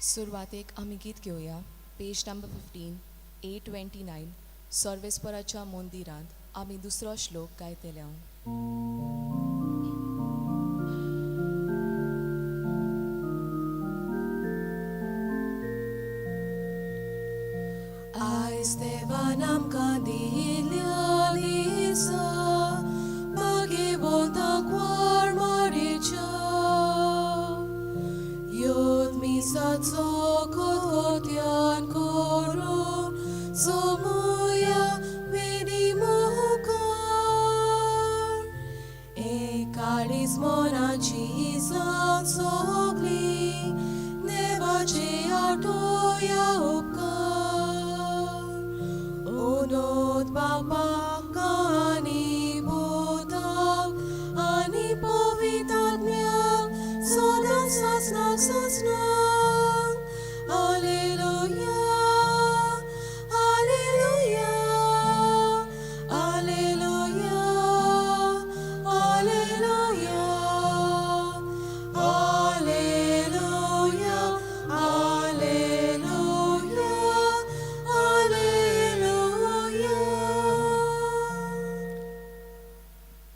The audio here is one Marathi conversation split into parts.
सुरवातेक आमी गीत घेवया पेज नंबर 15 829 सर्वेस्पराच्या मंदिरांत आमी दुसरो श्लोक गायतले हांव. आयज देवान आमकां दिल्या दिसा भगिवंताक वर मारीच्या योद मिसाचो कोतकोत्यान करून सोमुया वेदी मुखार एकाडीच मोनाची जात सोगली देवाचे आठोया नोद बापाक आनी भूताक आनी पवित्रात्म्याक सदां सासनाक सासनाक हालेलुया हालेलुया हालेलुया हालेलुया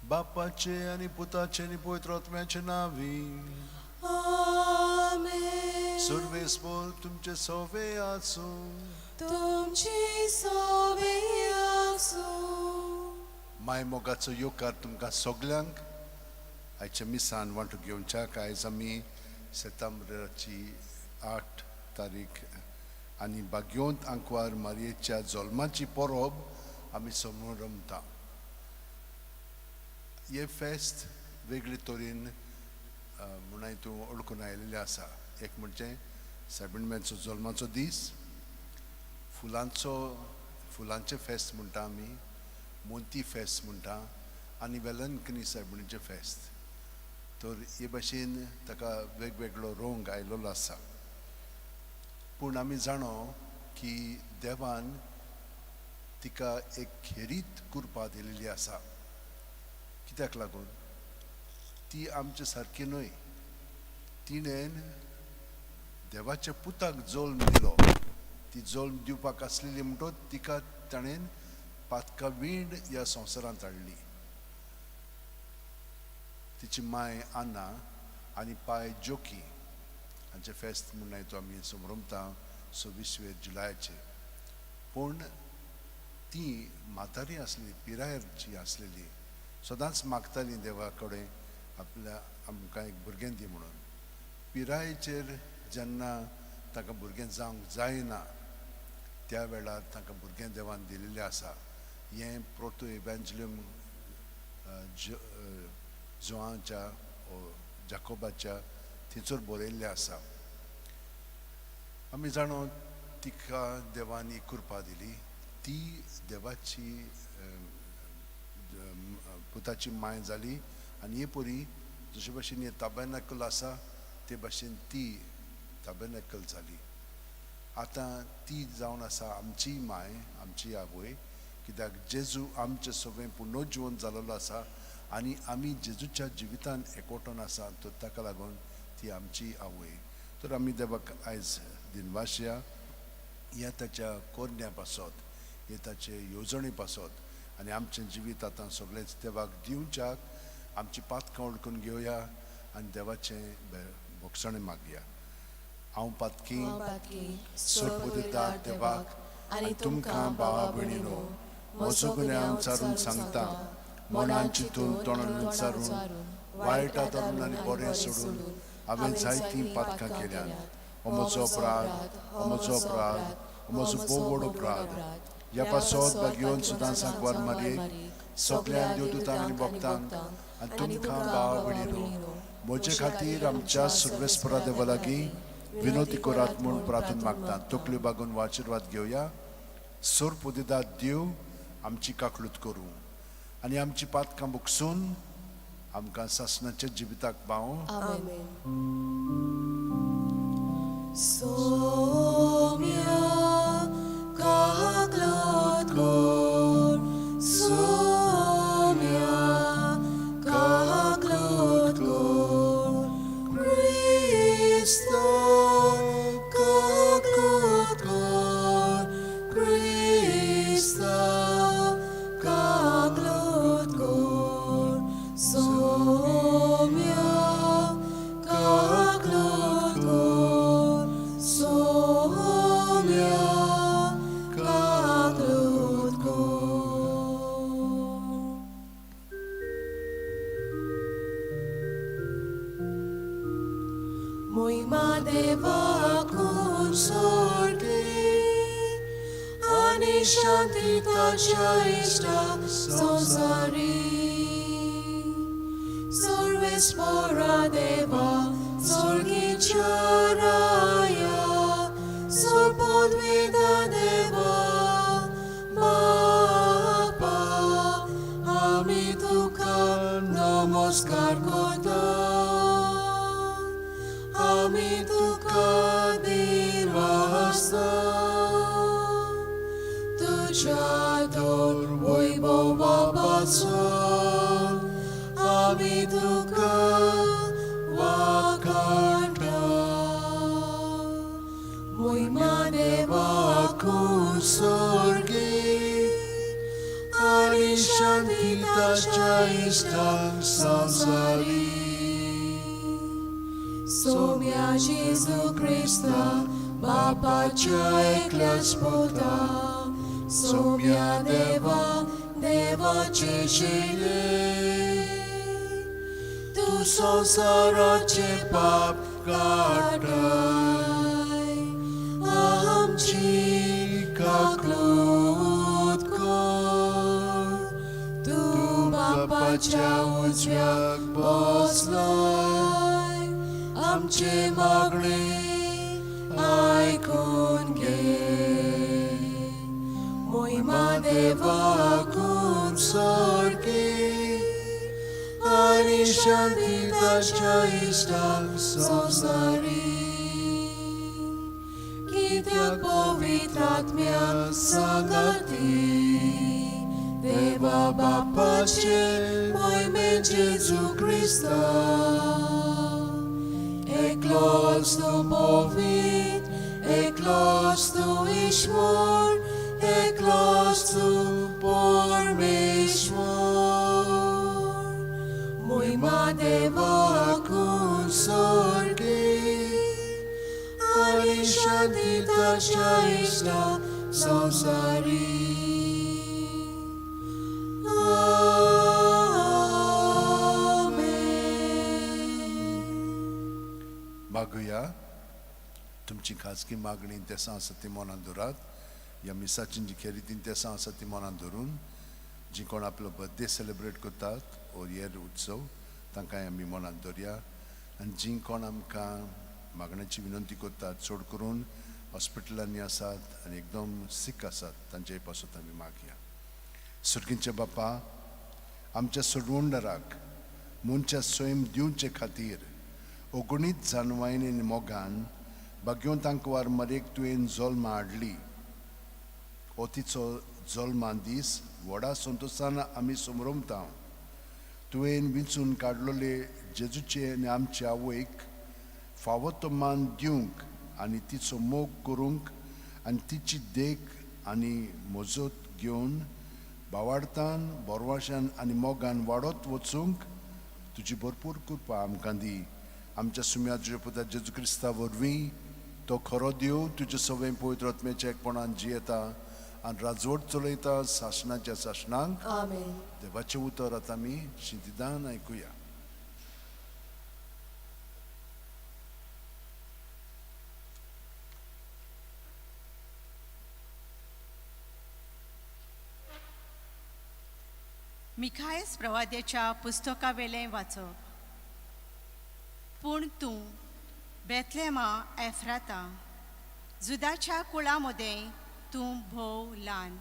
बापाचे आणि पुताचे आणि पवित्र आत्म्याचे नावी आमेन. सर्वेस्पर तुमचे सवे आसो. तुमची सवे आसो. माय मोगाचो योकार तुमकां सगल्यांक आयच्या मिसान वांटो घेवच्याक. आयज आमी सेप्टेंबराची 8 तारीख आनी भाग्योंत आंकवार मारयेच्या जल्माची परब आमी समोर रमता. हे फेस्त वेगळे तरेन म्हणून हातूंत ओळखून आयिल्लें आसा. एक म्हणजे सायबिणमेचो जल्माचो दीस, फुलांचे फेस्त म्हणटा आमी, मोंती फेस्त म्हणटा, आनी वेलंकनी सायबिणीचें फेस्त. तर हे भाशेन ताका वेगवेगळो रंग आयिल्लो आसा. पूण आमी जाणो की देवान तिका एक खेरीत कृपा दिलेली आसा. कित्याक लागून ती आमचे सारकी न्हय. तिणेन देवाच्या पुताक जल्म दिलो. ती जल्म दिवपाक आसलेली म्हणटच तिका ताणेन पातका विण ह्या संवसारांत हाडली. तिची माय आन्ना आनी पाय जोकी हांचे फेस्त म्हूण हातूंत आमी समरमता 26 जुलयाचे. पूण ती म्हातारी आसली, पिरायेची आसलेली. सदांच मागताली देवा कडेन आपल्या आमकां एक भुरगें दी म्हणून. पिरायेचेर जेन्ना ताका भुरगें जावंक जायना त्या वेळार ताका भुरगें देवान दिलेलें आसा. हें प्रोतो इव्हँजलियम जोआच्या जाकोबाच्या थंयसर बरयल्लें आसा. आमी जाणो तिका देवान ही कृपा दिली. ती देवाची पुताची माय जाली आनी हे परी जशे भाशेन हे ताबेर्नाकल आसा ते भाशेन ती ताबेर्नाकल जाली. आतां ती जावन आसा आमची माय, आमची आवय. कित्याक जेजू आमचें सगळें पुनर्जीवन जाल्लो आसा आनी आमी जेजूच्या जिवितान एकवटून आसा. तर ताका लागून ती आमची आवय. तर आमी देवाक आयज दिनवास या ह्या ताच्या कोरण्या पासत, हे ताचे येवजणे पासत आनी आमचें जिवीत आतां सगळेंच देवाक दिवच्याक आमची पातकां ओळखून घेवया आनी देवाचें भोगसणें मागया. हांव पातकी सोडपुदिदार देवाक आनी तुमकां भावा भयणीनो म्हजो गुन्यांव विचारून सांगता. मनान चिंतून तोंडान विचारून वायट आदरून आनी बरें सोडून हांवें जायतीं पातकां केल्यात. हो म्हजो अपराध, हो म्हजो अपराध, हो म्हजो भोव व्हड अपराध. ह्या पासत भाग्योन सुद्दां सांकवार मारयेक सगळ्या देवदूतांक आनी भक्तांक आनी तुमकां भावा भयणीनो म्हजे खातीर आमच्या सर्वेस्परा देवा लागीं विनोदी करात म्हूण प्रार्थना मागता. तकल्यो बागून आशिर्वाद घेवया. सोर पुदिदार देव आमची काकलूत करूं आनी आमची पातकां भोगसून आमकां सासणाच्या जिविताक पावो. सोम्या काकलूत कर, सोम्या काकलूत कर, क्रिस्ता मोहिमा देवाकून सोर्गी आणि शांती ताच्या इष्टाक संसारी सर्वेस्परा देवा सोर्गीच्या राया सोर्पद्वेदा देवा बापा आम्ही तुका नमस्कार करता आम्ही तुका दिवासा तुझ्या दोन वैभवापासून आम्ही तुका वाखाणता मोहिमा देवाकून सोर्गी आणि शांती ताच्या इष्टांक संसारी सोम्या जेजू ख्रिस्ता बापाच्या एकल्याच पुता सोम्या देवा देवाचे शेले तू संसाराचे पाप काढाय आमची काकूत कर तू बापाच्या उजव्याक बसलाय आमचे मागणे ऐकून घे मोहिमा देवाकून सोर्गी आणि शांती ताच्या इष्टांक संसारी कित्याक पवित्र आत्म्या सांगती देवा बापाचे मोहिमे जेजू ख्रिस्ता एकलोच तू पवित्र एकलोच तू ईश्वर एकलोच तू परमेश्वर मोहिमा देवाकून सोर्गी आणि शांती ताच्या इष्टांक संसारी मागुया तुमची खाजगी मागणी तेसा आसा ती मनात दवरात ह्या मिसाची जी खेरीतीन तेसा आसा ती मनात धरून जी कोण आपलो बर्थडे सेलिब्रेट करतात ओर हेर उत्सव तांकां आमी मनात दवरया आनी जी कोण आमकां मागण्याची विनंती करतात चड करून हॉस्पिटलांनी आसात आनी एकदम सीक आसात तांचे पासून आमी मागया सुर्गींचे बापा आमच्या सोडवणदाराक मनच्या स्वयं दिवचे खातीर ओगणीत जानवायनी मोगान बागेवन तांकां वार मरेक तुवें जल्म हाडली ओ तिचो जल्मान दीस व्हडा संतोशान आमी समरमता तुवें विंचून काडलोले जेजूचे आनी आमचे आवयक फावो तो मान दिवंक आनी तिचो मोग करूंक आनी तिची देख आनी मजत घेवन भावार्थान बोरवाशान आनी मोगान वाडत वचूंक तुजी भरपूर कृपा आमकां दी आमच्या सुम्या तुज्या पुता जेजू क्रिस्ता वरवीं तो खरो देव तुजे सवय पवित्र आत्म्याच्या एकपणान जियेता आनी राजवट चलयता शासनाच्या शासनांक आमेन देवाचें उतर आतां आमी शिंतिदान आयकुया मिखायस प्रवाद्याच्या पुस्तकावेलें वाचप पूण तूं बेथलेमा एफ्राता जुदाच्या कुळामध्ये तूं भोव ल्हान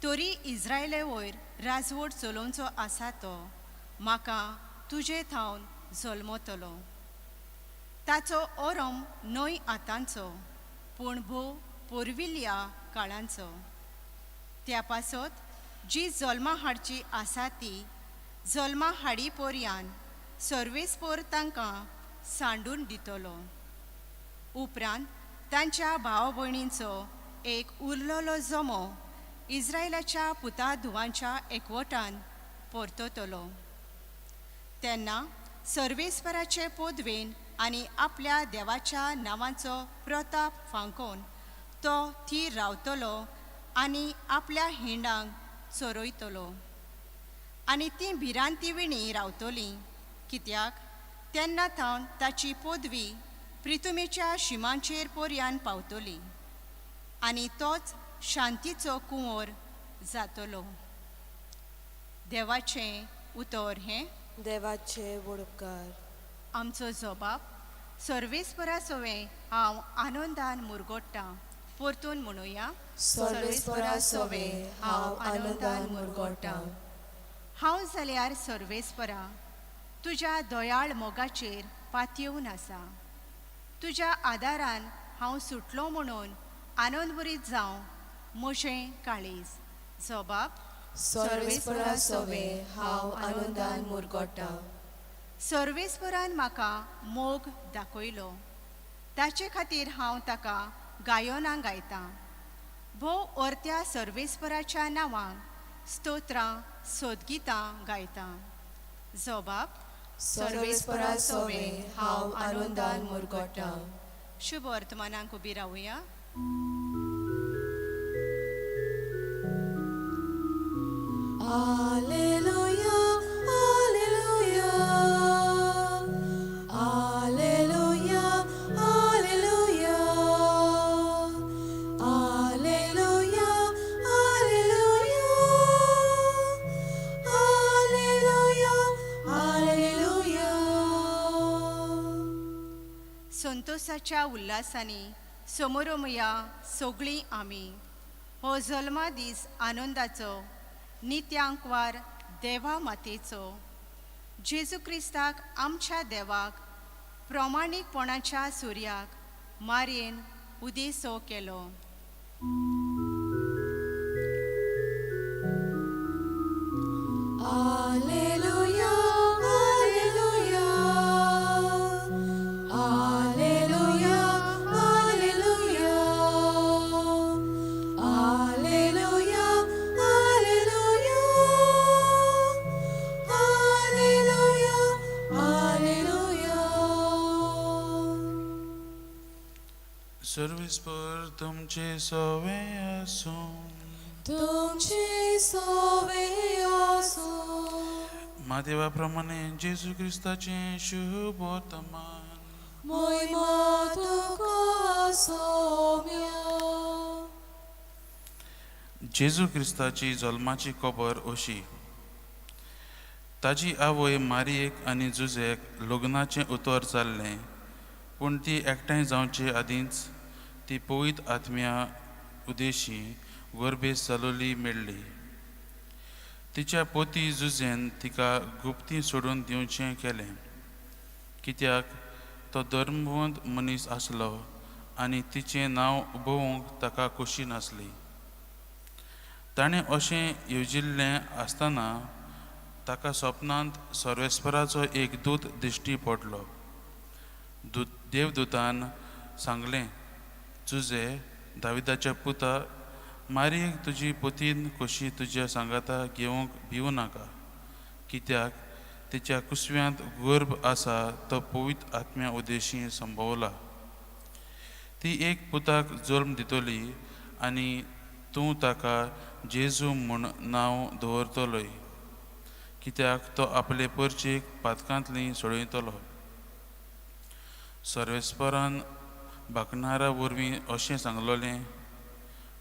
तरी इस्रायले वयर राजवट चलोवचो आसा तो म्हाका तुजे थावन जल्मतलो ताचो ओरम न्हय आतांचो पूण भोव पोरविल्ल्या काळांचो त्या पासत जी जल्मा हाडची आसा ती जल्मा हाडी पोरयान सर्वेस्पोर तांकां सांडून दितलो उपरांत तांच्या भाव भयणींचो एक उरलोलो जमो इस्रायलाच्या पुता धुवांच्या एकवटान परततलो तेन्ना सर्वेस्पराचे पोदवेन आनी आपल्या देवाच्या नांवांचो प्रताप फांकोन तो थी रावतलो आनी आपल्या हिंडांक चोरयतलो आनी ती भिरांती विणी रावतली कित्याक तेन्ना ताची पदवी प्रितुमेच्या शिमांचेर पर्यान पावतली आनी तोच शांतीचो कुंवर जातलो. देवाचें उतर हें देवाचे वडकार. आमचो जबाब सर्वेस्परा सोवे हांव आनंदान मुरगोडटां. परतून म्हणुया, सर्वेस्परा सोवे हांव आनंदान मुरगोडटां. हांव जाल्यार सर्वेस्परा तुज्या दयाळ मोगाचेर पातयेवन आसा. तुज्या आदारान हांव सुटलो म्हणून आनंदभरीत जावं म्हजें काळीज. जबाब सर्वेस्परा सोवे हांव आनंदान मुरगोडटां. सर्वेस्परान म्हाका मोग दाखयलो, ताचे खातीर हांव ताका गायोनां गायतां. भोव ओर्त्या सर्वेस्पराच्या नांवान स्तोत्रां सोदगितां गायतां. जबाब सर्वेस्परा सोवे हांव आनंदान मुरगोडटां. शुभ वर्तमानांक उबी रावुया. Alleluia, Alleluia, Alleluia, Alleluia, Alleluia, Alleluia, Alleluia, Alleluia. संतोषाच्या उल्हासांनी समोरमया सगळीं आमी हो जल्मा दीस आनंदाचो नित्यांकवार देवा मातेचो. जेजू क्रिस्ताक आमच्या देवाक प्रामाणीकपणाच्या सुर्याक मारयेन उदेसो केलो. Alleluia, Alleluia, Alleluia, Alleluia, Alleluia, Alleluia, Alleluia, Alleluia. सर्वेस्पर तुमचे सोवे आसूं. तुमचे सोवे आसूं. महादेवाप्रमाणे जेजू क्रिस्ताचे शुभ वर्तमान. मोहिमा तुका सोम्या. जेजू क्रिस्ताची जल्माची खबर अशी. ताजी आवय मारयेक आनी जुजेक लग्नाचें उतर जाल्लें, पूण ती एकठांय जावचे आदींच ती पवित्र आत्म्या उदेशी गर्भेस जालोली मेळ्ळी. तिच्या पोती जुजेन तिका गुप्ती सोडून दिवचें केलें, कित्याक तो धर्मवंत मनीस आसलो आनी तिचें नांव उबोवंक ताका खोशी नासली. ताणें अशें येवजिल्लें आसतना ताका सपनांत सर्वेस्पराचो एक दूत दिश्टी पडलो. देवदूतान सांगलें, जुजे, दाविदाच्या पुता, मारयेक तुजी पोतीन खोशी तुज्या सांगाता घेवंक भिवू नाका, कित्याक तिच्या कुसव्यांत गर्भ आसा तो पवित्र आत्म्या उदेशी संभवला. ती एक पुताक जल्म दितली आनी तूं ताका जेजू म्हूण नांव दवरतलोय, कित्याक तो आपले परचेक पातकांतली सोडयतलो. सर्वेस्परान भाकणारा वरवीं अशें सांगलोलें,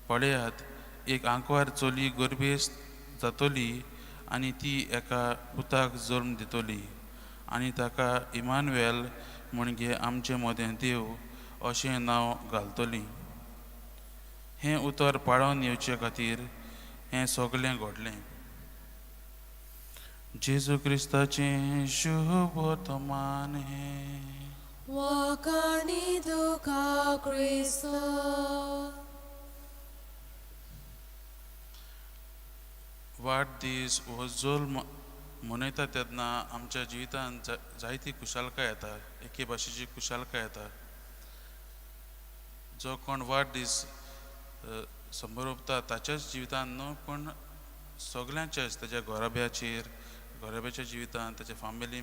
पळयात, एक आंकवार चोली गर्भेस जातली आनी ती एका पुताक जल्म दितली आनी ताका इमानुएल म्हणजे आमचे मदें देव अशें नांव घालतली. हें उतर पाळोवन येवचे खातीर हें सगलें घडलें. जेजू क्रिस्ताचें शुभ वर्तमान हें. वकानी तुका क्रिस्त. वाडदीस हो जल्म मनयता तेन्ना आमच्या जिवितांत जायती खुशालकाय येता, एके भाशेची खुशालकाय येता. जो कोण वाडदीस संबरोबता ताच्याच जिवितांत न्हू, पूण सगल्यांच्याच, ताच्या घोराब्याच्या जिवितांत, ताच्या फॅमिली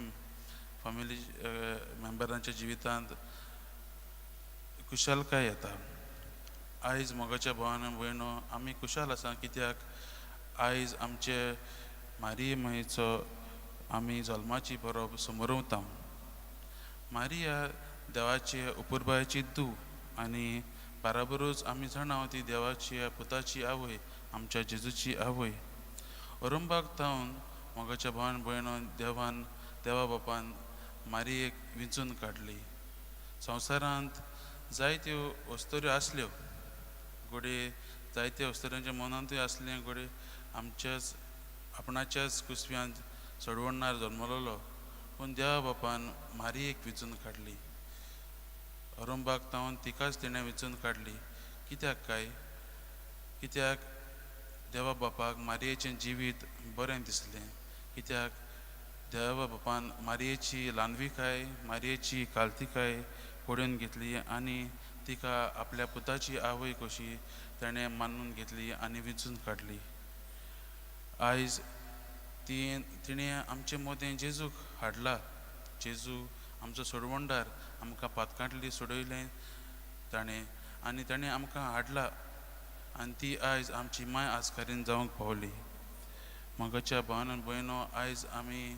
मेंबरांच्या जिवितांत खुशालकाय येता. आयज मोगाच्या भावान भयणो, आमी खुशाल आसा, कित्याक आयज आमचे मारये मायेचो आमी जल्माची परब समोरवता. मारिया देवाचे उपुरबायेची धूव आनी बाराबरोच आमी जाणा ती देवाची पुताची आवय आमच्या जेजूची आवय. अरुंबाक तावन मोगाच्या भावान भयणो देवा बापान मारयेक विंचून काडली. संवसारांत जायत्यो वस्तुऱ्यो आसल्यो घोडे जायत्या वस्तुऱ्यांच्या मनांतूय आसलें घोडे आमच्याच आपणाच्याच कुसव्यांत सोडवणार जल्मलोलो, पूण देवा बापान मारयेक विंचून काडली. अरुंबाक तावन तिकाच तिणें विंचून काडली. कित्याक देवा बापाक मारयेचें जिवीत बरें दिसलें. कित्याक देवा बापान मारयेची ल्हानविकाय मारयेची कालतिकाय पळोवन घेतली आनी तिका आपल्या पुताची आवय कशी ताणें मानून घेतली आनी विंचून काडली. आयज तिणें आमचे मोदें जेजूक हाडला. जेजू आमचो सोडवणदार आमकां पातकांतली सोडयलें ताणें आनी ताणें आमकां हाडला आनी ती आयज आमची माय आजकारीन जावंक पावली. मोगाच्या भावान आनी भयणो, आयज आमी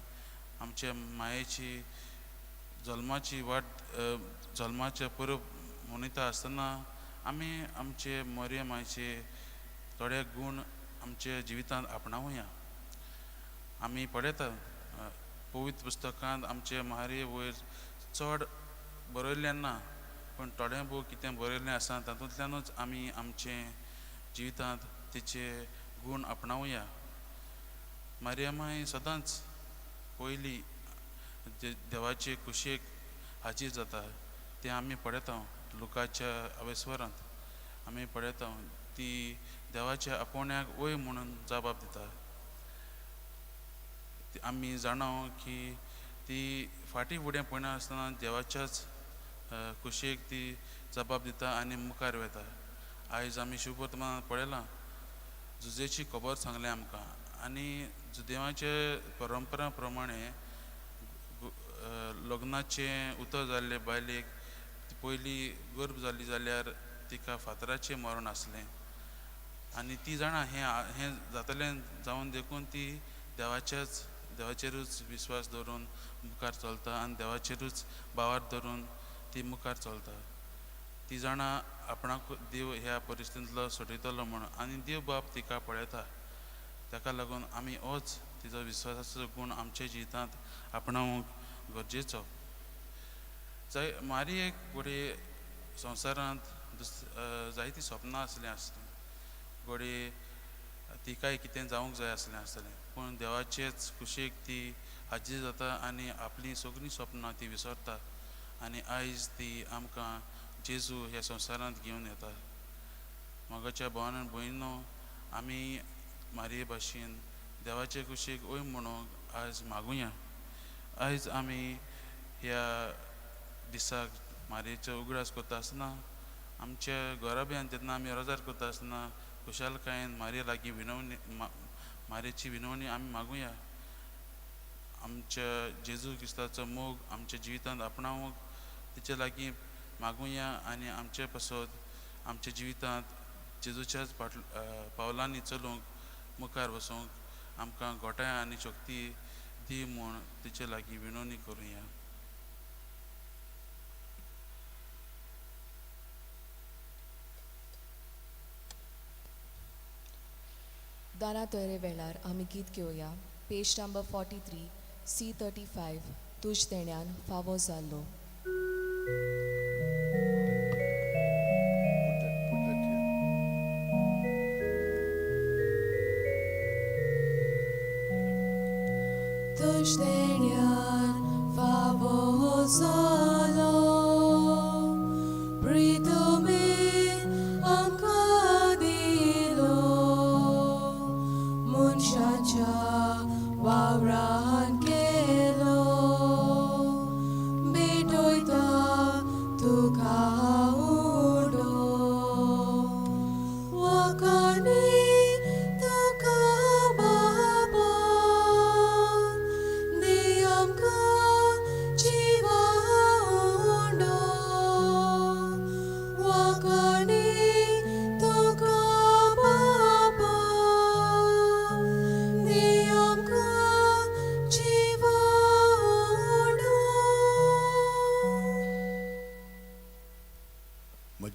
आमच्या मायेची जल्माची वाट जल्माच्या पुरब मनयता आसतना आमी आमचे मोरये मायचे थोडे गूण आमच्या जिवितांत आपणावया. आमी पळयता पवित्र पुस्तकांत आमचे म्हारये वयर चड बरयल्लें ना, पूण थोडें भोव कितें बरयल्लें आसा तातूंतल्यानूच आमी आमचे जिवितांत तिचे गूण आपणावया. मारयामाय सदांच पयली देवाचे कुशेक हाजीर जाता तें आमी पळयता. लुकाच्या अवेस्वरांत आमी पळयता ती देवाच्या आपोवण्याक वय म्हणून जबाब दिता. आमी जाणा की ती फाटीं फुडें पळयना आसतना देवाच्याच कुशेक ती जबाब दिता आनी मुखार वता. आयज आमी शिववर्तमानांत पळयलां जुजेची खबर सांगलें आमकां आनी जुदेवाचे परंपरा प्रमाणे लग्नाचें उतर जाल्ले बायलेक पयली गर्भ जाली जाल्यार तिका फातराचें मरण आसलें आनी ती जाणा हें जातलें जावन देखून ती देवाचेरूच विश्वास दवरून मुखार चलता आनी देवाचेरूच बावर धरून ती मुखार चलता. ती जाणा आपणाक देव ह्या परिस्थितींतलो सोडयतलो म्हणून आनी देव बाब तिका पळयता. ताका लागून आमी होच तिचो विश्वासाचो गूण आमच्या जिवितांत आपणावंक गरजेचो. मारयेक घोडे संवसारांत जायतीं सपनां आसलीं घोडे तिकाय कितें जावंक जाय आसलें पूण देवाचेच कुशेक ती हाजीर जाता आनी आपलीं सगळीं सपनां ती विसरता आनी आयज ती आमकां जेजू ह्या संवसारांत घेवन येता. मोगाच्या भावान आनी भयणो, आमी मारये भाशेन देवाचे कुशेक वय म्हणून आयज मागुया. आयज आमी ह्या दिसाक मारयेचो उगडास करता आसतना आमच्या घोराब्यान तेन्ना आमी रोजार करता आसतना खुशालकायेन मारये लागीं मारयेची विनवणी आमी मागुया. आमच्या जेजू क्रिस्ताचो मोग आमच्या जिवितांत आपणावंक तिचे लागीं मागुया आनी आमचे पासत आमच्या जिवितांत जेजूच्याच पावलांनी चलूंक मुखार वचूंक आमकां गोठाय आनी शक्ती दी म्हूण तिचे लागीं विनवणी करुया. दाना तोरे वेळार आमी गीत घेवया. पेज नंबर 43 C35 तुज देण्यान फावो जाल्लो. तुज देण्यान फावो जालो प्रितुमे आमकां दिलो मनशाच्या वावरान केलो भेटोयता तुका उडो वकानी तुका बाबा दी आमकां जिवा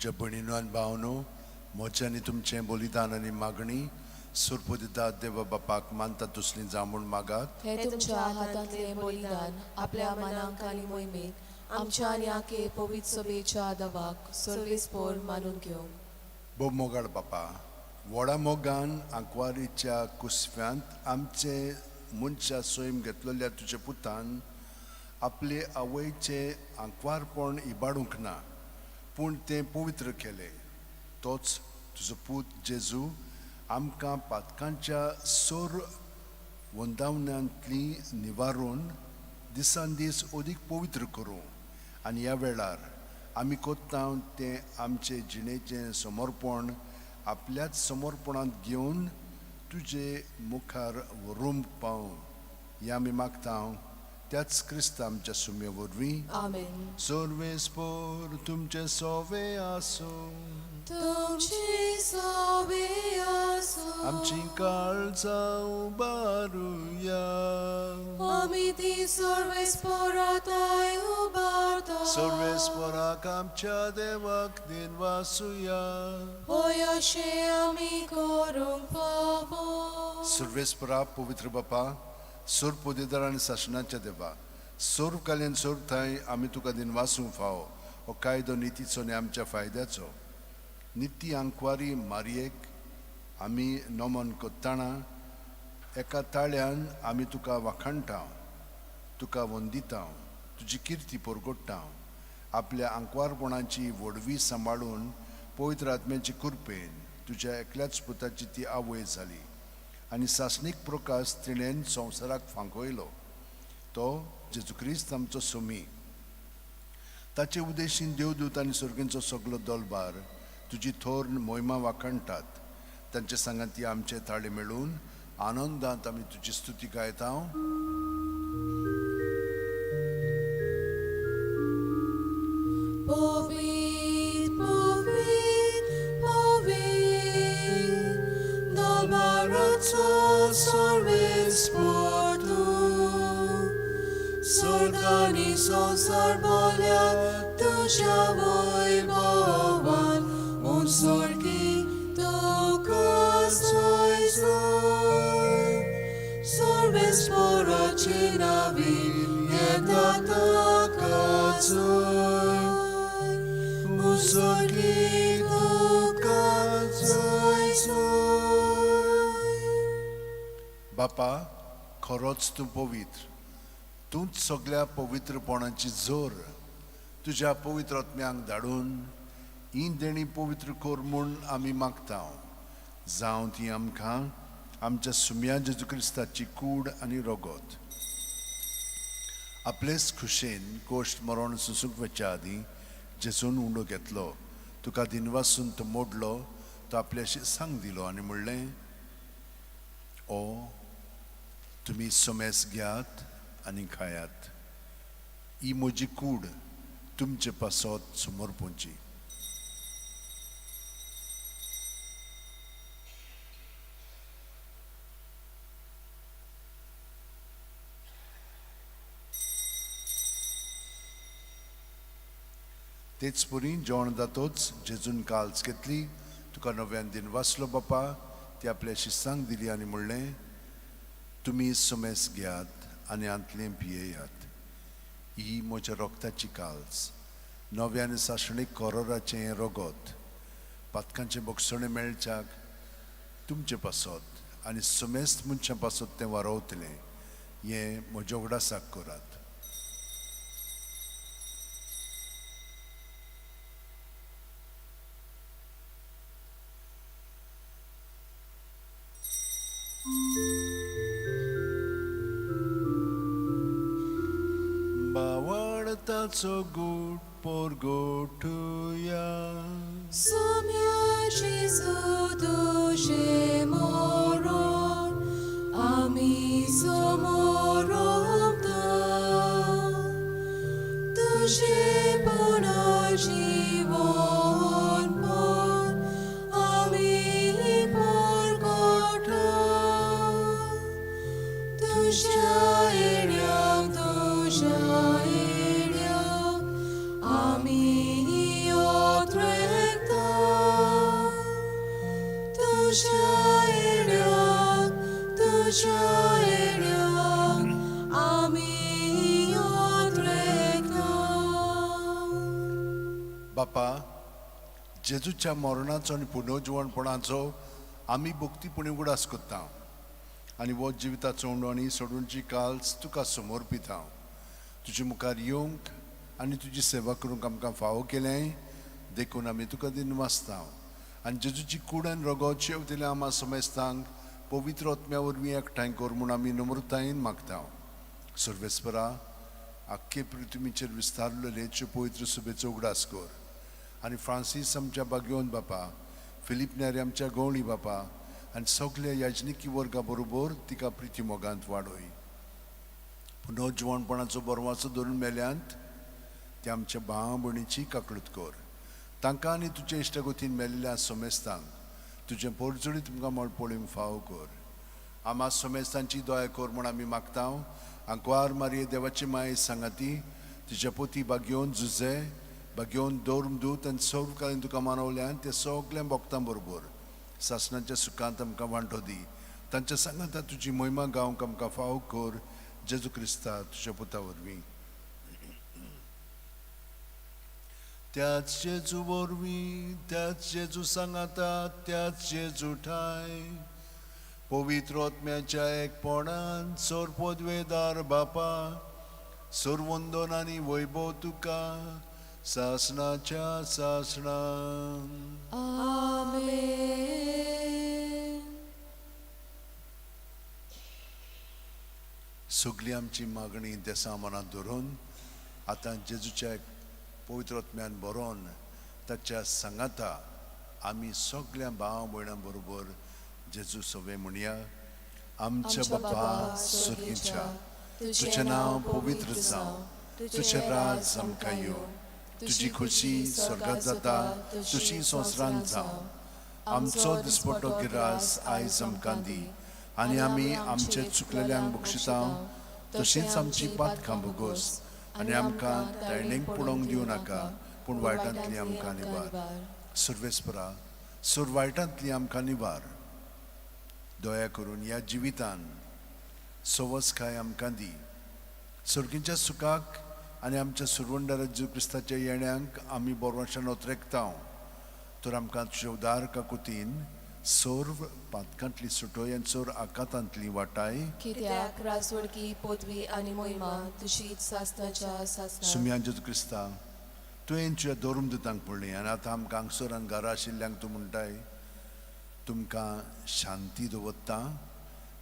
म्हज्या भयणीनो आनी भावनो, म्हजें आनी तुमचें बलिदान आनी मागणी सुरपुदिता देवा बापाक मानता तसलीं जावं म्हूण मागात. हे तुमच्या हातांतले बलिदान आपल्या मनांक आनी मोहिमेक आमच्या आनी आखे पवित्र सभेच्या आदावाक सर्वेस्पोर मानून घेवंक. बो मोगाळ बापा, व्हडा मोगान आंकवारीच्या कुसव्यांत आमचे मनशा सोयम घेतलेल्या तुज्या पुतान आपले आवयचे आंकवारपण इबाडूंक ना, पूण तें पवित्र केलें. तोच तुजो पूत जेजू आमकां पातकांच्या सोर वंदावण्यांतली निवारून दिसान दीस अदीक पवित्र करूं. आनी ह्या वेळार आमी कोत्तां तें आमचे जिणेचें समर्पण आपल्याच समर्पणांत घेवन तुजे मुखार व्हरूंक पावूं. हें आमी मागतां त्याच क्रिस्त आमच्या सुमे वरवीं. आमेन. सर्वेस्पोर तुमचे सोवे आसूं. तुमची सोबे आसूं. आमची काळजां उबारुया. आमी ती सर्वेस्पोराताय उबारता. सर्वेस्पोराक आमच्या देवाक दिन वासुया. होय अशें आमी करूंक फावो. सर्वेस्परा पवित्र बापा, सोर पोदेदार आनी शासनाच्या देवा, सोर काल्यान सोर थंय आमी तुका दिन वासूंक फावो. हो कायदो नितीचो आनी आमच्या फायद्याचो. निती आंकवारी मारयेक आमी नमन कोत्ताना एका ताळ्यान आमी तुका वाखाणटा, तुका वंदिता, तुजी किर्ती परगोडटा. आपल्या आंकवारपणाची व्हडवी सांबाळून पवित्र आत्म्याची कुरपेन तुज्या एकल्याच पुताची ती आवय जाली आनी सासनीक प्रकाश तिणेन संवसाराक फांकयलो. तो जेजू क्रिस्त आमचो सोमी. ताचे उद्देशीन देवदूत आनी सर्गींचो सगलो दलबार तुजी थोर मोहिमा वाखणटात. तांचे सांगाती आमचे ताळे मेळून आनंदांत आमी तुजी स्तुती गायता. सर्वेस्पोर तूं, स्वर्गानी संसार भोल्या तुज्या वैभवान, मुसर्गी तुका जय जय. सर्वेस्पोराचे नावीन येता ताका जय. मुसर्गी तुका जय जय. बापा, खरोच तूं पवित्र. तूंच सगळ्या पवित्रपणाची जोर तुज्या पवित्र आत्म्यांक धाडून ही देणी पवित्र कोर म्हूण आमी मागता. जावं ती आमकां आमच्या सुम्या जेजू क्रिस्ताची कूड आनी रगत. आपलेच खुशेन कोश्ट मरण सुसूंक वच्या आदीं जेजून उंडो घेतलो. तुका दिनवासून तो मोडलो, तो आपल्याशी सांग दिलो आनी म्हणलें, ओ तुमी सोमेस घेयात आनी खायात. ही म्हजी कूड तुमचे पासत समर्पणची. तेच परी जेवण जातोच जेजून काल्स घेतली. तुका नव्यान दिन वाचलो बापा. ती आपल्याशी सांग दिली आनी म्हणलें, तुमी सोमेस घेयात आनी आंतलें पियेयात. ही म्हज्या रोगताची काल्स, नव्यान सासणीक कोरोराचें रगत. पातकांचें बोगसणें मेळच्याक तुमचे पासत आनी सोमेस्त मनशां पासत तें वारोवतलें. हें म्हज्या उगडासाक करात. बावाडताचो गूट परगोटुया. Soumia Jésus tuže moron, ami somorom ta. Tuže bona živon pon, ami porgota. Tuža eriam, tuža eriam, ami otrek बापा, जेजूच्या मरणाचो आनी पुनर्जीवनपणाचो आमी भक्तीपणी उगडास कोत्ता आनी हो जिविताचो उंडोणी सोडूनची काल्स तुका समोर पिता. तुजे मुखार येवंक आनी तुजी सेवा करूंक आमकां फावो केलें देखून आमी तुका दिन वाचता. आनी जेजूची कूड आनी रगत शेवतिले आमा समेस्तांक पवित्र आत्म्या वरवीं एकठांय कर म्हूण आमी नम्रतायेन मागता. सर्वेस्परा, आख्खे पृथ्वीचेर विस्तारलेले पवित्र सुबेचो उगडास कर. आनी फ्रांसीस आमच्या बागयोन बापा, फिलीप नेरे आमच्या गवळी बापा आनी सगल्या याजनिकी वर्गा बरोबर तिका प्रिती मोगांत वाडोय. पुनर्जीवनपणाचो बरवाचो धरून मेल्यांत ते आमच्या भाव भयणीची काकळूत कर. तांकां आनी तुजे इश्टगोतीन मेल्ल्या समेस्तांक तुजें परजोडी तुमकां मळ पळोवंक फावो कर. आमा समेस्तांची दया कर म्हूण आमी मागता. आंकवार मारये देवाची माय सांगाती, तिच्या पोती बागयोन जुजे बागयोन दौरमदूत आनी सर्वकालीन तुका मानवल्यान ते सगल्या भक्तां बरोबर सासणाच्या सुखांत आमकां वांटो दी. तांच्या सांगाता तुजी महिमा गावंक आमकां फावो कर. जेजू क्रिस्ता तुज्या पुता वरवीं. त्याच जेजू वरवीं, त्याच जेजू सांगाता, त्याच जेजू ठाय पवित्र आत्म्याच्या एकपणान सोर पदवेदार बापा, सोर वंदन आनी वैभव तुका सासणाच्या सासणान. आमेन. सगळी आमची मागणी देसा मनात धरून आतां जेजूच्या पवित्र आत्म्यान बरोवन ताच्या सांगाता आमी सगळ्या भाव भयणां बरोबर जेजू सवे म्हणया. आमच्या बापा सुर्गीच्या, तुजें नांव पवित्र जावं, तुजें राज आमकां येवं, तुजी खुशी स्वर्गांत जाता तशी संवसारांत जावं. आमचो दिसपट्टो गिरास आयज आमकां दी आनी आमी आमचे चुकलेल्यांक बक्षिता तशींच आमची पातकां भोगोस आनी आमकां तायणेक पडोवंक दिवं नाका पूण वायटांतली आमकां निवार. सर्वेस्परा, सोर वायटांतली आमकां निवार. दया करून ह्या जिवितान सवस्काय आमकां दी. सर्गीच्या सुखाक आनी आमच्या सुरवंडार जेजू क्रिस्ताच्या येण्याक आमी बोरवाशान ओतरेकता. तर आमकां तुज्या उदार काकुतीन सोर्व पातकांतली सुटोय आनी सोर आकांतांतली वाटाय. कित्याक रासवडकी पदवी आनी मोहिमा तुशीच सासणाच्या सासणान. सुम्या जेजू क्रिस्ता, तुवें तुज्या दोरमदूतांक पडली आनी आतां आमकां हांगसर आनी घरा आशिल्ल्यांक तूं म्हणटाय तुमकां शांती दवरता,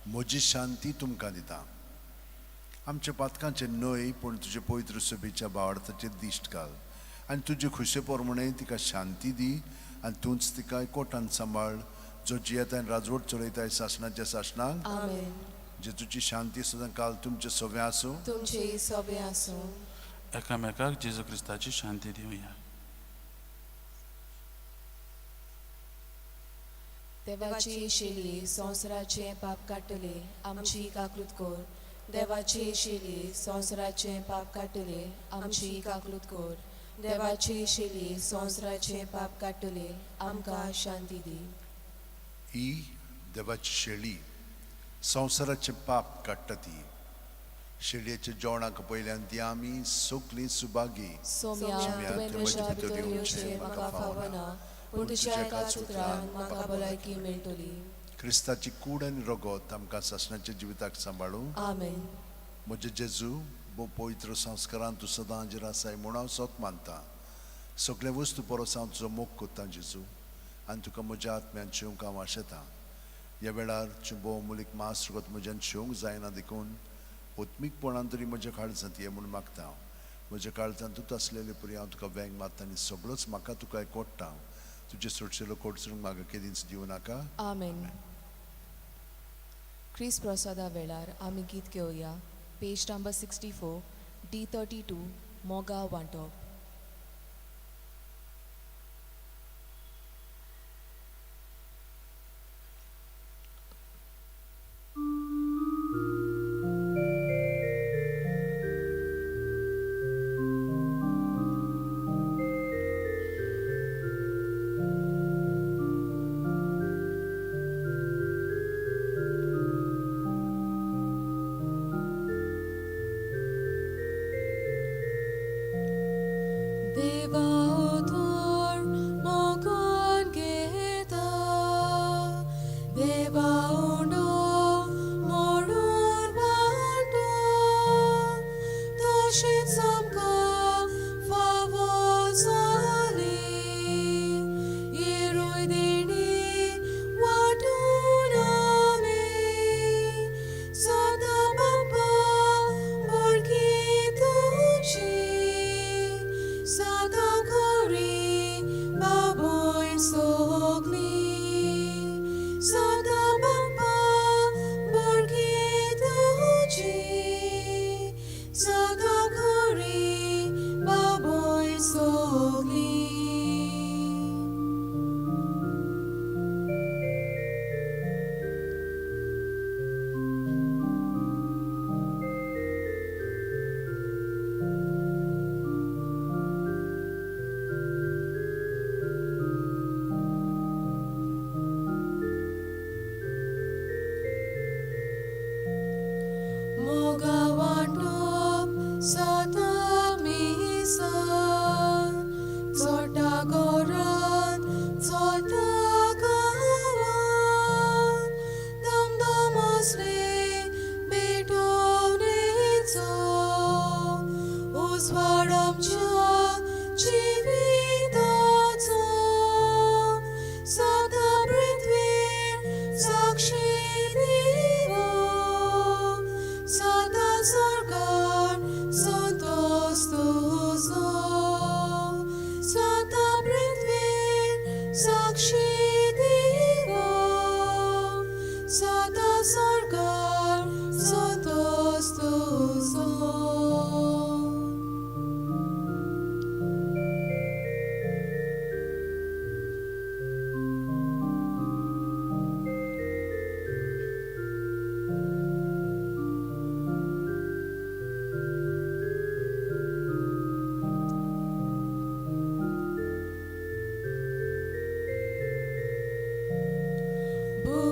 म्हजी शांती तुमकां दिता. आमच्या पातकांचे न्हय पूण तुजे पवित्र सुबेच्या भावार्थाचेर दिश्ट घाल आनी तुजे खुशे पोरमणे तिका शांती दी आनी तूंच तिका कोटान सांबाळ जो जियेताय राजवट चलयताय सासणाच्या सासणाक. आमेन. जेजूची शांती सदां काल तुमचे सवे आसूं. तुमचे सवे आसूं. एकामेकाक जेजू क्रिस्ताची शांती दिवया. देवाची शेली संवसाराचे पाप काडटले आमची काकलूत कर. देवाची शेली संवसाराचे पाप काडटले आमची काकलूत कर. देवाची शेली संवसाराचे पाप काडटले आमकां शांती दी. ही देवाची शेळी संवसाराचे पाप काडटा ती. शेळयेच्या जेवणाक पयल्यान ती आमी सगळीं सुभागी. सोम्या तुवें म्हज्या भितर येवचें म्हाका फावना पूण तुज्या एका उतरान म्हाका भलायकी मेळटली. क्रिस्ताची कूड आनी रगत आमकां सासणाच्या जिविताक सांबाळूं. आमेन. म्हजे जेजू बो पवित्र संस्कारांत तूं सदां हाजीर आसाय म्हूण हांव सोत मानता. सगळे वस्तू परस हांव तुजो मोग कोत्ता जेजू आनी तुका म्हज्या आत्म्यान शिवंक हांव आशेतां. ह्या वेळार भोव मुलीक मास रगत म्हज्यान शिवंक जायना देखून ओत्मीकपणान तरी म्हज्या काळजांत ये म्हूण मागता. म्हज्या काळजांत तूं आसलेले परी हांव तुका वेंग मारता आनी सगळोच म्हाका तुका कोट्टा. तुजे सोडशिल्लो कोडसरूंक म्हाका केदींच दिवं नाका. आमेन. ख्रिस प्रसादा वेळार आमी गीत घेवया. पेज नंबर 64 D32 मोगा वांटप.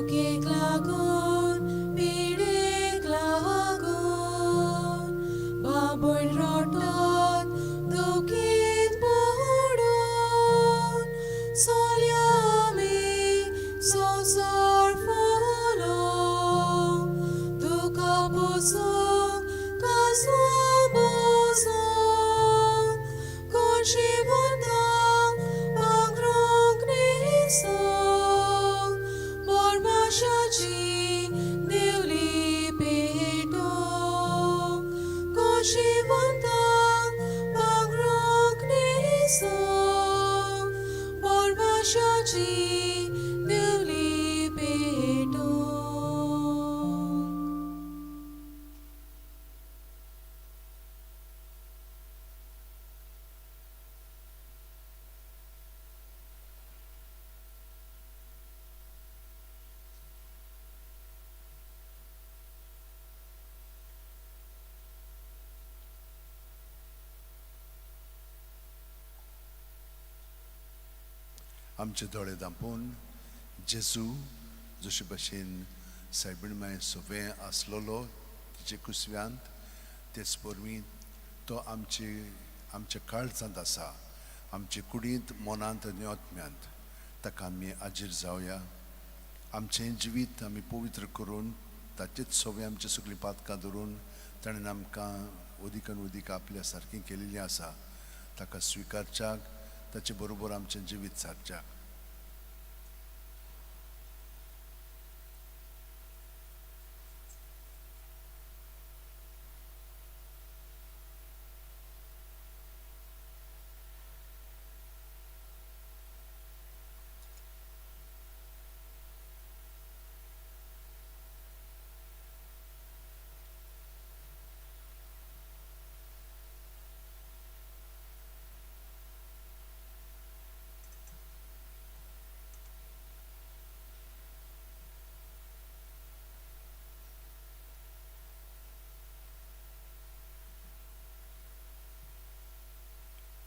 दुखेक लागून पिडेक लागून बाबूय रडटात दुखीत पडून चलया आमी संवसार फोलोवंक दुखा बसूंक कांसू बसूंक कोणशी बंदांक पांघरूंक न्हेसूंक बोरमाशाची देवली पेटोवंक कोणशी बंदांक पांघरूंक न्हेसूंक बोरमाशाची देवली पेटोवंक. आमचे दोळे धांपून जेजू जशे भशेन सायबीण माय सोवे आसलोलो तिचे कुसव्यांत तेच परवीं तो आमच्या काळजांत आसा आमचे कुडींत मनांत आनी आत्म्यांत ताका आमी आजीर जावया आमचें जिवीत आमी पवित्र करून ताचेच सोवे आमची सगळीं पातकां धरून ताणें आमकां उदिकान उदीक आपल्या सारकें केलेलें आसा ताका स्विकारच्याक ताचे बरोबर आमचें जिवीत सारच्याक.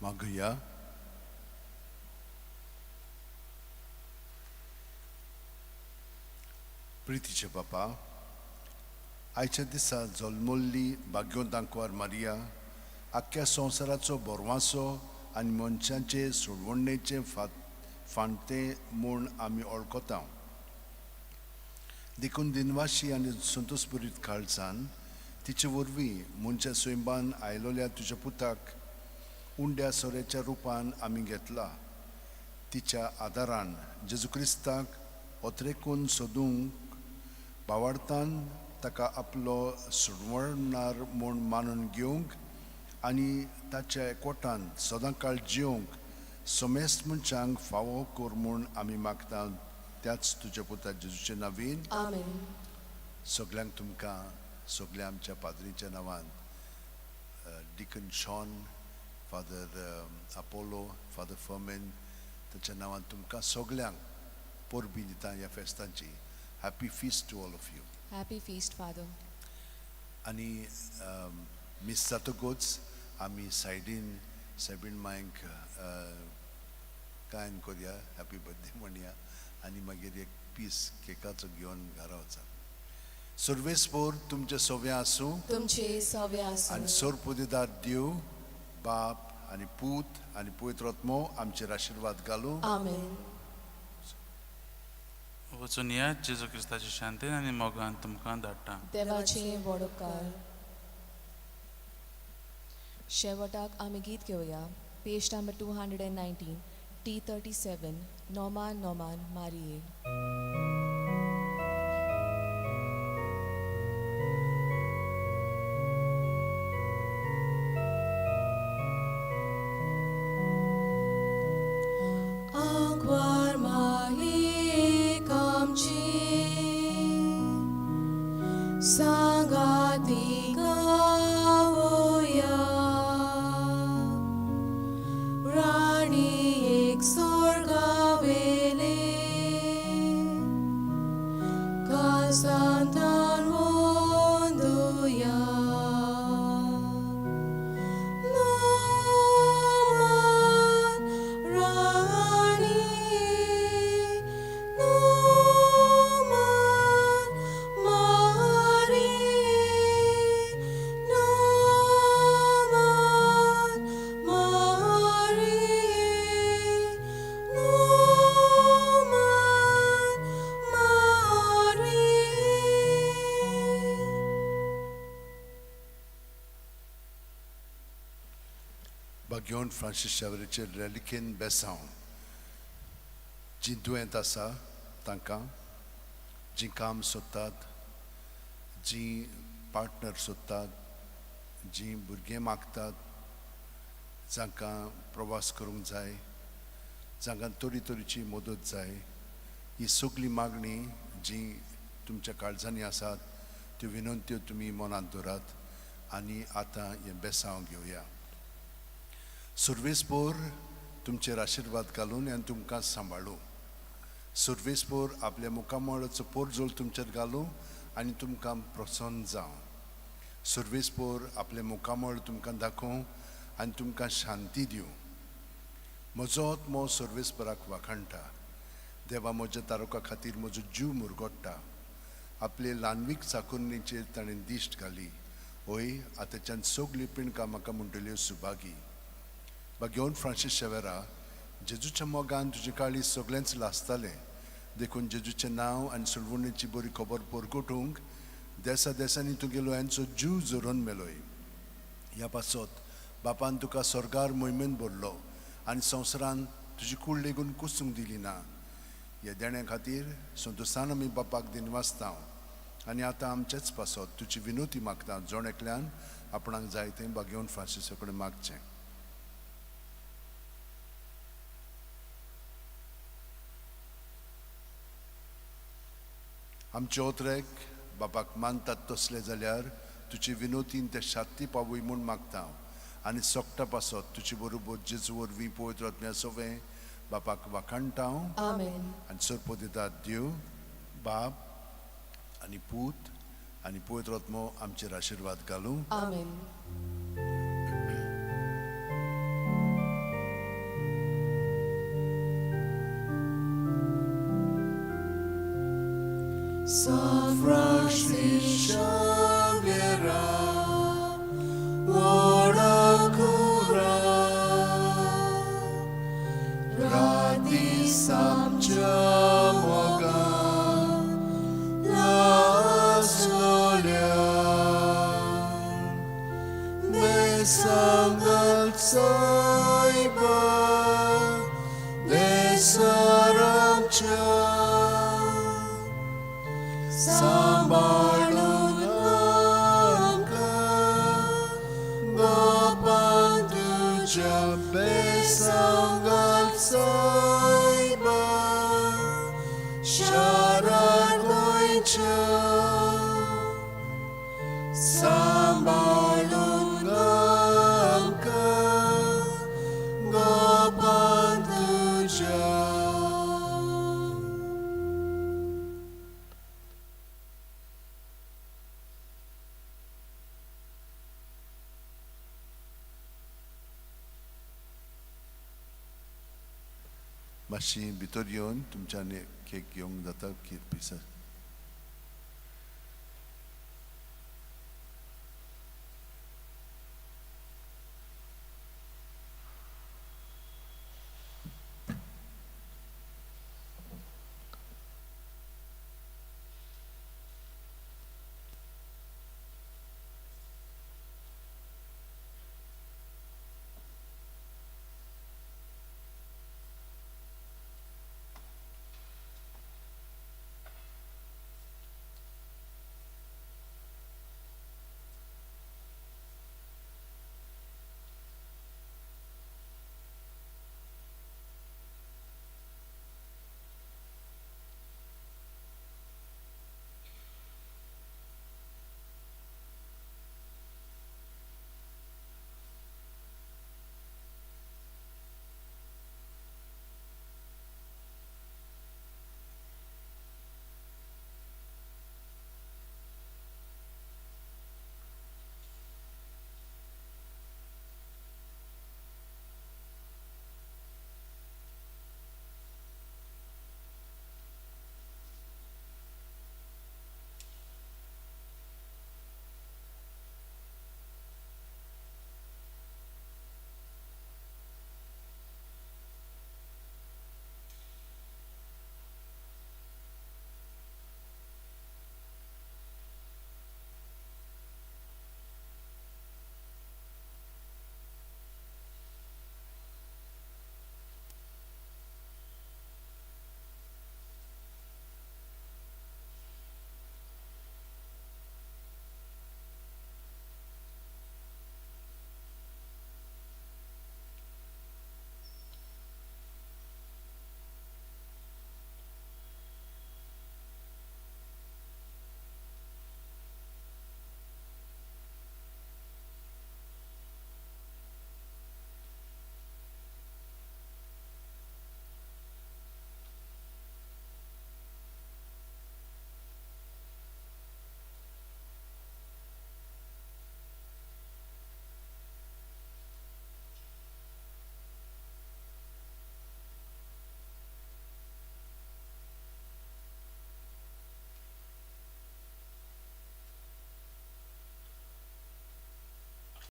मागुया. प्रितीचे बापा आयच्या दिसा जल्मल्ली भाग्योंतांकवार मारिया आख्ख्या संवसाराचो बोरवासो आनी मनशांचे सोडवणेचे फांते म्हूण आमी वळखता देखून दिनवाशी आनी संतोषपुरीत काळजान तिचे वरवीं मनशा स्वयंबान आयलोल्या तुज्या पुताक उंड्या सोऱ्याच्या रुपान आमी घेतला तिच्या आदारान जेजू क्रिस्ताक ओतरेकून सोदूंक भावार्थान ताका आपलो सोडवणार म्हूण मानून घेवंक आनी ताच्या एकवटान सदां काळ जिवंक समेस्त मनशांक फावो कर म्हूण आमी मागता त्याच तुज्या पुता जेजूच्या नांवीन आमेन. सगळ्यांक तुमकां सगळ्या आमच्या पाद्रीच्या नांवान deacon Sean father Apollo father Fermin ताच्या नांवान तुमकां सगळ्यांक परबीं दिता ह्या फेस्तांची happy feast to all of you. Happy feast father. आनी मिस जातकूच आमी सायबीण मांयक कायन करया हॅपी बर्थडे म्हणया आनी मागीर एक पीस केकाचो घेवन घरा वचा. सर्वेस्पोर तुमचे सव्या आसूं तुमचे सवे आसूं आनी सोर पुदिदार देव बाप आनी पूत आनी पवित्र आत्मो आमचेर आशिर्वाद घालूं. आमेन. वचून या जेजू क्रिस्ताची शांतीन आनी मोगान तुमकां धाडटा. देवाचे व्हड उपकार. शेवटाक आमी गीत घेवया पेज नंबर 219 T37 नोमान नोमान मारिये. आंकवार मायेक आमची सांगाती गावोया राणी एक स्वर्गावेले घेवन फ्रांसीस शावेराचे रॅलिकेन बेसांव जी दुयेंत आसा तांकां, जी काम सोदतात, जी पार्टनर सोदतात, जी भुरगें मागतात, जांकां प्रवास करूंक जाय, जांकां तरेची मदत जाय, ही सगळी मागणी जी तुमच्या काळजांनी आसात त्यो विनंत्यो तुमी मनांत दवरात आनी आतां हें बेसांव घेवया. सर्वेस्पोर तुमचेर आशिर्वाद घालून आनी तुमकां सांबाळूं. सर्वेस्पोर आपल्या मुखामळाचो पोरजोळ तुमचेर घालूं आनी तुमकां प्रसन्न जावं. सर्वेस्पोर आपले मुखामळ तुमकां दाखोवं आनी तुमकां शांती दिवं. म्हजो आत्मो सर्वेस्पराक वाखाणटा. देवा म्हज्या तारका खातीर म्हजो जीव मुरगोडटा. आपले ल्हानवीक चाकुरणीचेर ताणें दिश्ट घाली. होय, आतांच्यान सगळी पिणकां म्हाका म्हणटल्यो सुभागी. घेवन फ्रांसीस शावेरा, जेजूच्या मोगान तुजे काळी सगळेंच लासतालें. देखून जेजूचें नांव आनी सुलवणेची बरी खबर परगटूंक देसा देसांनी तुगेलो हेंचो जीव जोरून मेलोय. ह्या पासत बापान तुका स्वर्गार मोहिमेन भरलो आनी संवसारान तुजी कूड लेगून कुसूंक दिली ना. ह्या देण्या खातीर संतोसान आमी बापाक दिनवासता. आनी आतां आमचेच पासत तुजी विनोती मागता. जोण एकल्यान आपणाक जाय तें घेवन फ्रांसीसा कडेन मागचें. आमचे ओतरेक बापाक मानतात तसले जाल्यार तुजी विनोतीन ते शांती पावूय म्हूण मागता. आनी सोगटा पासत तुजे बरोबर जेजू वरवीं पवित्र आत्म्या सवें बापाक वाखाणटा आमेन. आनी सर्पो दितात देव, बाप आनी पूत आनी पवित्र आत्मो आमचेर आशिर्वाद घालूं. आमेन. San Francisco Xavier, ora cura, radis amcia moga, la solia, mesangal saiba, desaramcia. Sambalun angka Bapandu jabe sangal saiba Syarat goinca Sambalun angka Bapandu jabe. मातशी भितर येवन तुमच्यान केक घेवंक जाता की पिसा